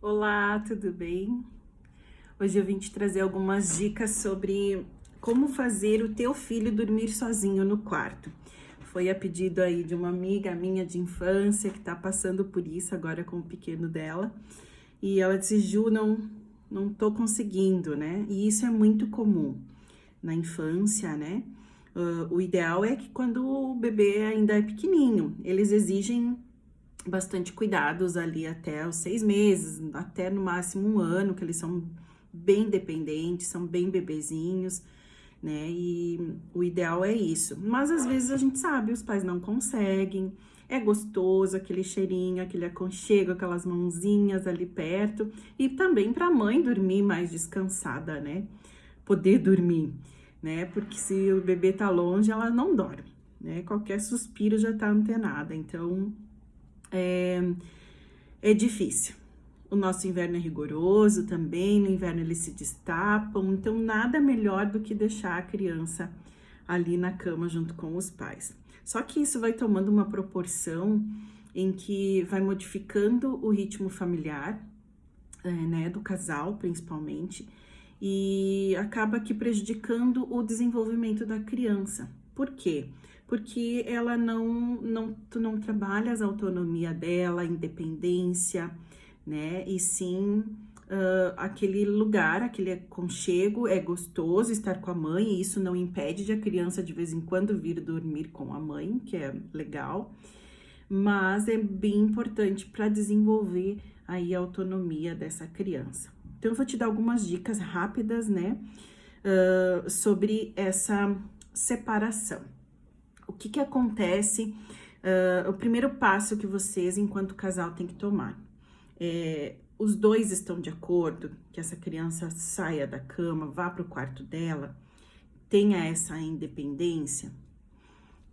Olá, tudo bem? Hoje eu vim te trazer algumas dicas sobre como fazer o teu filho dormir sozinho no quarto. Foi a pedido aí de uma amiga minha de infância que tá passando por isso agora com o pequeno dela. E ela disse, Ju, não tô conseguindo, né? E isso é muito comum na infância, né? O ideal é que quando o bebê ainda é pequenininho, eles exigem bastante cuidados ali até os 6 meses, até no máximo um ano, que eles são bem dependentes, são bem bebezinhos, né? E o ideal é isso. Mas às vezes a gente sabe, os pais não conseguem. É gostoso aquele cheirinho, aquele aconchego, aquelas mãozinhas ali perto. E também para a mãe dormir mais descansada, né? Poder dormir, né? Porque se o bebê tá longe, ela não dorme, né? Qualquer suspiro já tá antenada. Então, é difícil. O nosso inverno é rigoroso também, no inverno eles se destapam, então nada melhor do que deixar a criança ali na cama junto com os pais. Só que isso vai tomando uma proporção em que vai modificando o ritmo familiar, né, do casal principalmente, e acaba aqui prejudicando o desenvolvimento da criança. Por quê? Porque ela tu não trabalhas a autonomia dela, a independência, né? E sim, aquele lugar, aquele aconchego, é gostoso estar com a mãe, e isso não impede de a criança de vez em quando vir dormir com a mãe, que é legal, mas é bem importante para desenvolver aí a autonomia dessa criança. Então, eu vou te dar algumas dicas rápidas, né, sobre essa separação. O que acontece? O primeiro passo que vocês, enquanto casal, tem que tomar. Os dois estão de acordo que essa criança saia da cama, vá para o quarto dela, tenha essa independência?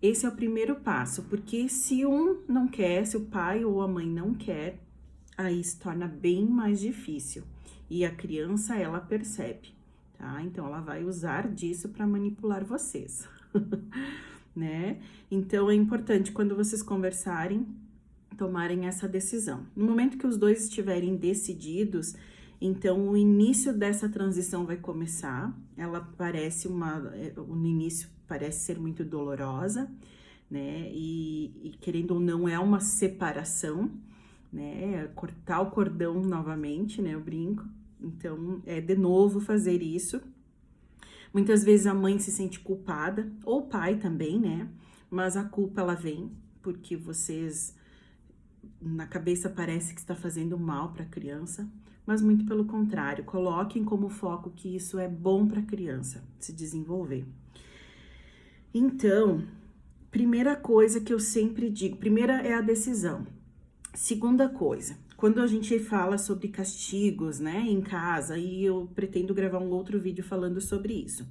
Esse é o primeiro passo, porque se um não quer, se o pai ou a mãe não quer, aí se torna bem mais difícil. E a criança, ela percebe, tá? Então, ela vai usar disso para manipular vocês, né? Então, é importante, quando vocês conversarem, tomarem essa decisão. No momento que os dois estiverem decididos, então o início dessa transição vai começar. Ela parece no início parece ser muito dolorosa, né? E querendo ou não, é uma separação, né? Cortar o cordão novamente, né? Eu brinco. Então, é de novo fazer isso. Muitas vezes a mãe se sente culpada, ou o pai também, né? Mas a culpa, ela vem porque vocês, na cabeça, parece que está fazendo mal para a criança, mas muito pelo contrário, coloquem como foco que isso é bom para a criança se desenvolver. Então, primeira coisa que eu sempre digo, primeira é a decisão. Segunda coisa, quando a gente fala sobre castigos, né, em casa, e eu pretendo gravar um outro vídeo falando sobre isso.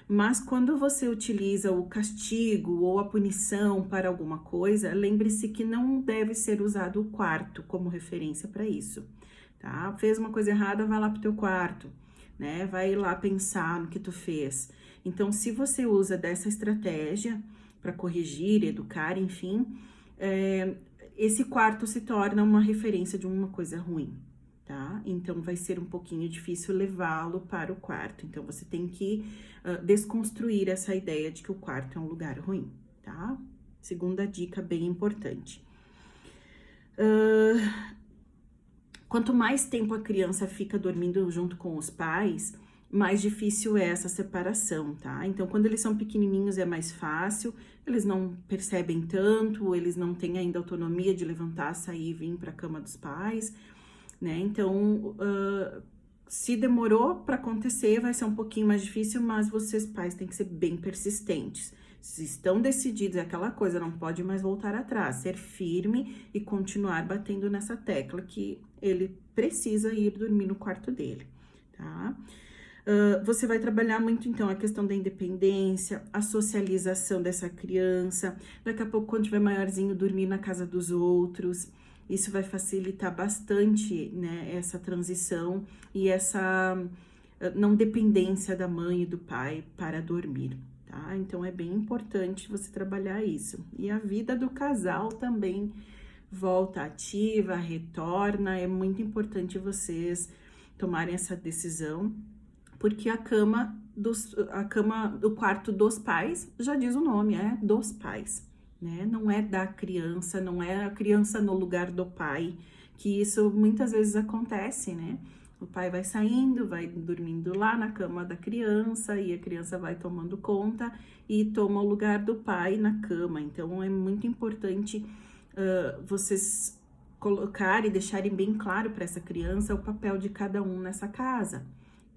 Mas quando você utiliza o castigo ou a punição para alguma coisa, lembre-se que não deve ser usado o quarto como referência para isso, tá? Fez uma coisa errada, vai lá pro teu quarto, né? Vai lá pensar no que tu fez. Então, se você usa dessa estratégia para corrigir, educar, enfim, esse quarto se torna uma referência de uma coisa ruim, tá? Então, vai ser um pouquinho difícil levá-lo para o quarto. Então, você tem que desconstruir essa ideia de que o quarto é um lugar ruim, tá? Segunda dica bem importante. Quanto mais tempo a criança fica dormindo junto com os pais, mais difícil é essa separação, tá? Então, quando eles são pequenininhos é mais fácil, eles não percebem tanto, eles não têm ainda autonomia de levantar, sair e vir para a cama dos pais, né? Então, se demorou para acontecer, vai ser um pouquinho mais difícil, mas vocês, pais, têm que ser bem persistentes. Se estão decididos, é aquela coisa, não pode mais voltar atrás, ser firme e continuar batendo nessa tecla que ele precisa ir dormir no quarto dele, tá? Você vai trabalhar muito, então, a questão da independência, a socialização dessa criança, daqui a pouco, quando tiver maiorzinho, dormir na casa dos outros. Isso vai facilitar bastante, né, essa transição e essa não dependência da mãe e do pai para dormir, tá? Então, é bem importante você trabalhar isso. E a vida do casal também volta ativa, retorna. É muito importante vocês tomarem essa decisão, porque a cama, o quarto dos pais, já diz o nome, é dos pais, né? Não é da criança, não é a criança no lugar do pai, que isso muitas vezes acontece, né? O pai vai saindo, vai dormindo lá na cama da criança e a criança vai tomando conta e toma o lugar do pai na cama. Então, é muito importante vocês colocarem e deixarem bem claro para essa criança o papel de cada um nessa casa,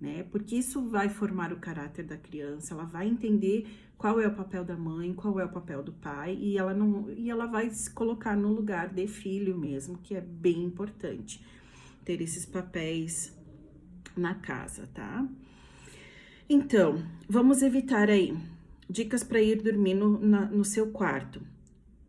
né? Porque isso vai formar o caráter da criança, ela vai entender qual é o papel da mãe, qual é o papel do pai, e ela vai se colocar no lugar de filho mesmo, que é bem importante ter esses papéis na casa, tá? Então, vamos evitar aí dicas para ir dormir no seu quarto.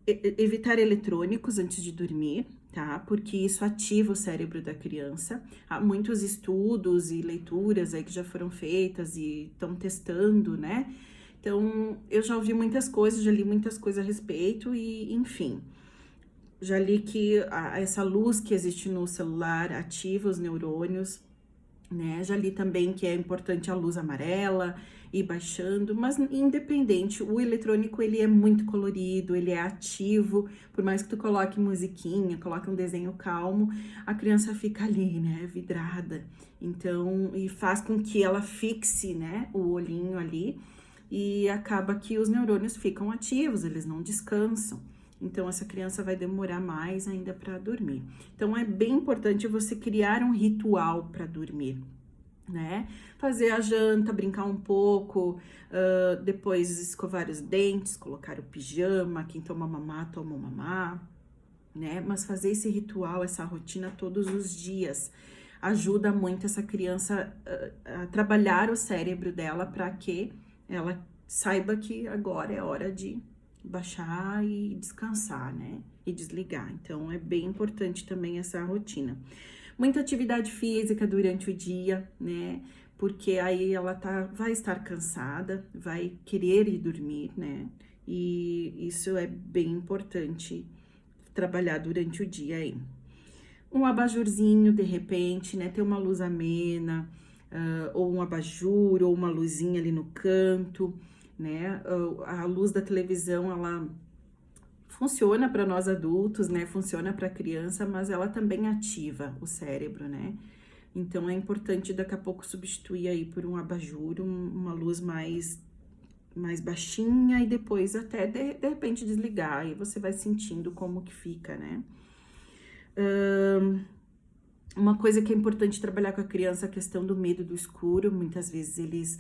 Evitar eletrônicos antes de dormir, tá? Porque isso ativa o cérebro da criança. Há muitos estudos e leituras aí que já foram feitas e estão testando, né? Então, eu já ouvi muitas coisas, já li muitas coisas a respeito e, enfim, já li que essa luz que existe no celular ativa os neurônios, né? Já li também que é importante a luz amarela ir baixando, mas independente, o eletrônico ele é muito colorido, ele é ativo, por mais que tu coloque musiquinha, coloque um desenho calmo, a criança fica ali, né, vidrada. Então, e faz com que ela fixe, né, o olhinho ali e acaba que os neurônios ficam ativos, eles não descansam. Então, essa criança vai demorar mais ainda para dormir. Então, é bem importante você criar um ritual para dormir, né? Fazer a janta, brincar um pouco, depois escovar os dentes, colocar o pijama, quem toma mamá, toma mamá, né? Mas fazer esse ritual, essa rotina todos os dias, ajuda muito essa criança a trabalhar o cérebro dela para que ela saiba que agora é hora de baixar e descansar, né? E desligar. Então, é bem importante também essa rotina. Muita atividade física durante o dia, né? Porque aí ela vai estar cansada, vai querer ir dormir, né? E isso é bem importante trabalhar durante o dia aí. Um abajurzinho, de repente, né? Ter uma luz amena, ou um abajur, ou uma luzinha ali no canto, né? A luz da televisão, ela funciona para nós adultos, né? Funciona para criança, mas ela também ativa o cérebro, né? Então, é importante daqui a pouco substituir aí por um abajur, uma luz mais baixinha e depois até de repente desligar, e você vai sentindo como que fica, né? Uma coisa que é importante trabalhar com a criança é a questão do medo do escuro. Muitas vezes eles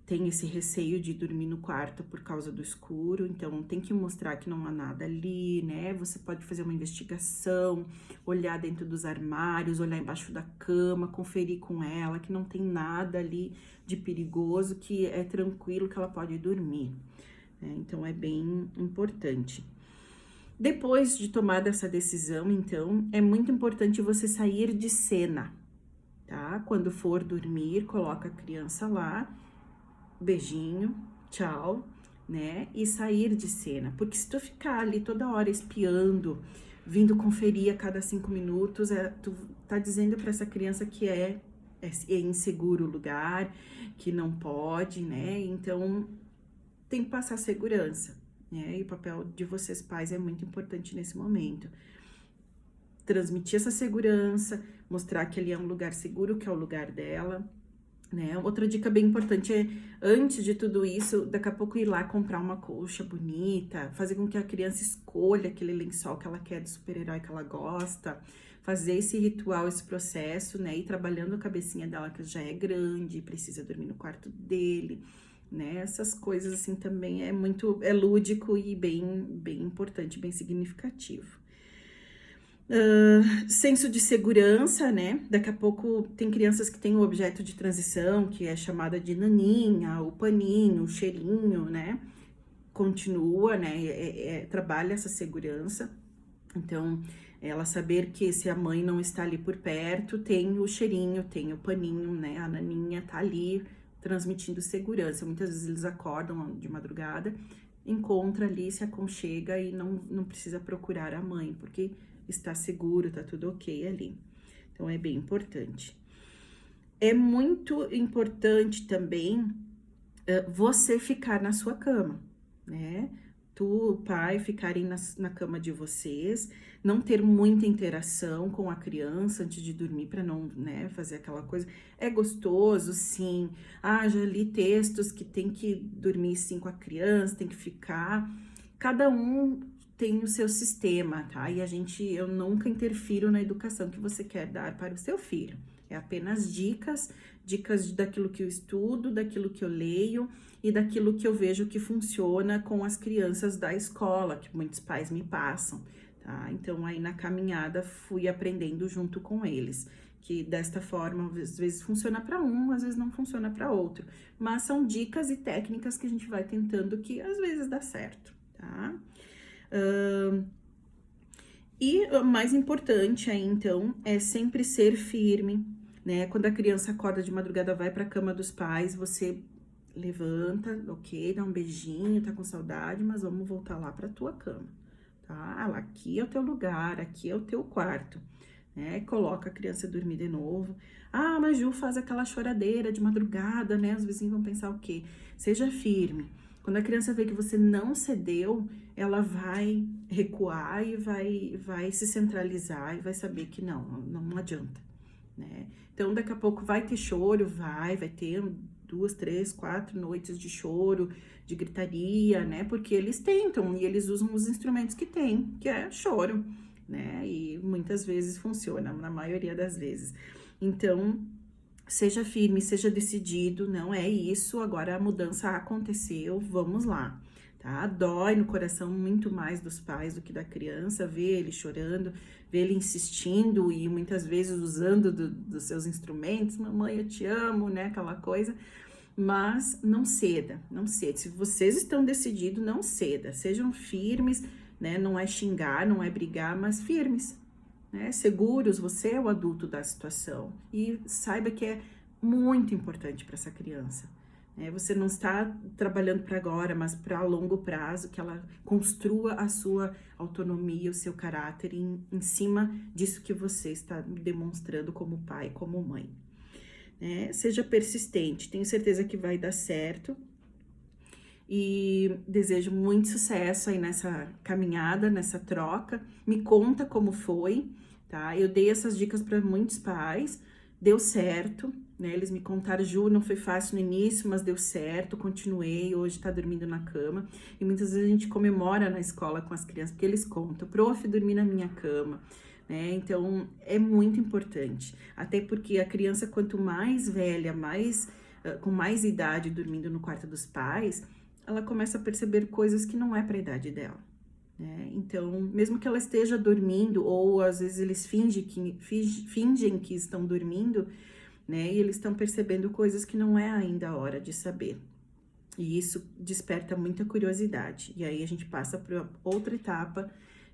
têm esse receio de dormir no quarto por causa do escuro, então tem que mostrar que não há nada ali, né? Você pode fazer uma investigação, olhar dentro dos armários, olhar embaixo da cama, conferir com ela que não tem nada ali de perigoso, que é tranquilo, que ela pode dormir, né? Então é bem importante. Depois de tomar essa decisão, então, é muito importante você sair de cena, tá? Quando for dormir, coloca a criança lá, beijinho, tchau, né? E sair de cena. Porque se tu ficar ali toda hora espiando, vindo conferir a cada 5 minutos, tu tá dizendo para essa criança que é inseguro o lugar, que não pode, né? Então, tem que passar segurança, né? E o papel de vocês pais é muito importante nesse momento. Transmitir essa segurança, mostrar que ali é um lugar seguro, que é o lugar dela, né? Outra dica bem importante é, antes de tudo isso, daqui a pouco ir lá comprar uma colcha bonita, fazer com que a criança escolha aquele lençol que ela quer, do super-herói que ela gosta, fazer esse ritual, esse processo, né? Ir trabalhando a cabecinha dela, que já é grande, precisa dormir no quarto dele, né? Essas coisas, assim, também é lúdico e bem importante, bem significativo. Senso de segurança, né? Daqui a pouco tem crianças que têm o objeto de transição, que é chamada de naninha, o paninho, o cheirinho, né? Continua, né? Trabalha essa segurança. Então, ela saber que se a mãe não está ali por perto, tem o cheirinho, tem o paninho, né? A naninha tá ali transmitindo segurança. Muitas vezes eles acordam de madrugada encontra ali, se aconchega e não precisa procurar a mãe, porque está seguro, tá tudo ok ali. Então, é bem importante. É muito importante também você ficar na sua cama, né? Tu, pai, ficarem na cama de vocês, não ter muita interação com a criança antes de dormir para não, né, fazer aquela coisa. É gostoso, sim. Ah, já li textos que tem que dormir sim com a criança, tem que ficar. Cada um tem o seu sistema, tá? E eu nunca interfiro na educação que você quer dar para o seu filho. É apenas dicas daquilo que eu estudo, daquilo que eu leio e daquilo que eu vejo que funciona com as crianças da escola, que muitos pais me passam, tá? Então, aí na caminhada fui aprendendo junto com eles, que desta forma, às vezes funciona para um, às vezes não funciona para outro, mas são dicas e técnicas que a gente vai tentando que às vezes dá certo, tá? E o mais importante aí, então, é sempre ser firme, né? Quando a criança acorda de madrugada, vai para a cama dos pais, você levanta, ok, dá um beijinho, tá com saudade, mas vamos voltar lá para tua cama, tá? Aqui é o teu lugar, aqui é o teu quarto, né? Coloca a criança a dormir de novo. Ah, mas Ju faz aquela choradeira de madrugada, né? Os vizinhos vão pensar o quê? Seja firme. Quando a criança vê que você não cedeu, ela vai recuar e vai se centralizar e vai saber que não adianta, né? Então, daqui a pouco vai ter choro, vai ter 2, 3, 4 noites de choro, de gritaria, né? Porque eles tentam e eles usam os instrumentos que tem, que é choro, né? E muitas vezes funciona, na maioria das vezes. Então, seja firme, seja decidido, não é isso, agora a mudança aconteceu, vamos lá, tá? Dói no coração muito mais dos pais do que da criança, ver ele chorando, ver ele insistindo e muitas vezes usando dos seus instrumentos, mamãe, eu te amo, né, aquela coisa, mas não ceda, não ceda. Se vocês estão decididos, não ceda, sejam firmes, né, não é xingar, não é brigar, mas firmes, né, seguros, você é o adulto da situação e saiba que é muito importante para essa criança, né? Você não está trabalhando para agora, mas para longo prazo, que ela construa a sua autonomia, o seu caráter em cima disso que você está demonstrando como pai, como mãe, né? Seja persistente, tenho certeza que vai dar certo. E desejo muito sucesso aí nessa caminhada, nessa troca. Me conta como foi, tá? Eu dei essas dicas para muitos pais, deu certo, né? Eles me contaram, Ju, não foi fácil no início, mas deu certo, continuei, hoje tá dormindo na cama. E muitas vezes a gente comemora na escola com as crianças, porque eles contam, prof, dormi na minha cama, né? Então, é muito importante. Até porque a criança, quanto mais velha, com mais idade dormindo no quarto dos pais, ela começa a perceber coisas que não é para a idade dela, né? Então, mesmo que ela esteja dormindo, ou às vezes eles fingem que estão dormindo, né? E eles estão percebendo coisas que não é ainda a hora de saber. E isso desperta muita curiosidade. E aí a gente passa para outra etapa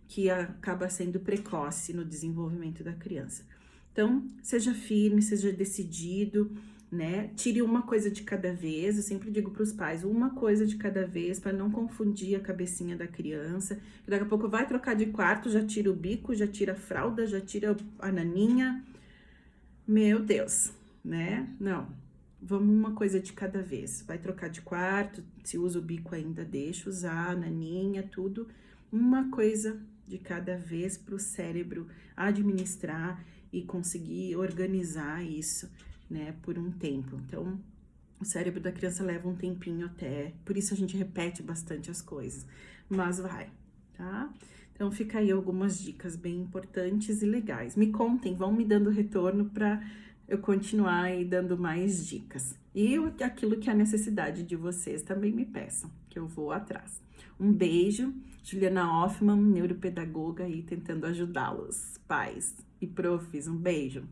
que acaba sendo precoce no desenvolvimento da criança. Então, seja firme, seja decidido, né? Tire uma coisa de cada vez. Eu sempre digo para os pais, uma coisa de cada vez, para não confundir a cabecinha da criança. Daqui a pouco vai trocar de quarto, já tira o bico, já tira a fralda, já tira a naninha. Meu Deus, né? Não, vamos uma coisa de cada vez. Vai trocar de quarto, se usa o bico ainda, deixa usar, a naninha, tudo. Uma coisa de cada vez para o cérebro administrar e conseguir organizar isso, né, por um tempo. Então, o cérebro da criança leva um tempinho até, por isso a gente repete bastante as coisas, mas vai, tá? Então, fica aí algumas dicas bem importantes e legais. Me contem, vão me dando retorno para eu continuar aí dando mais dicas. E aquilo que é a necessidade de vocês também me peçam, que eu vou atrás. Um beijo, Juliana Hoffman, neuropedagoga aí tentando ajudá-los, pais e profs, um beijo.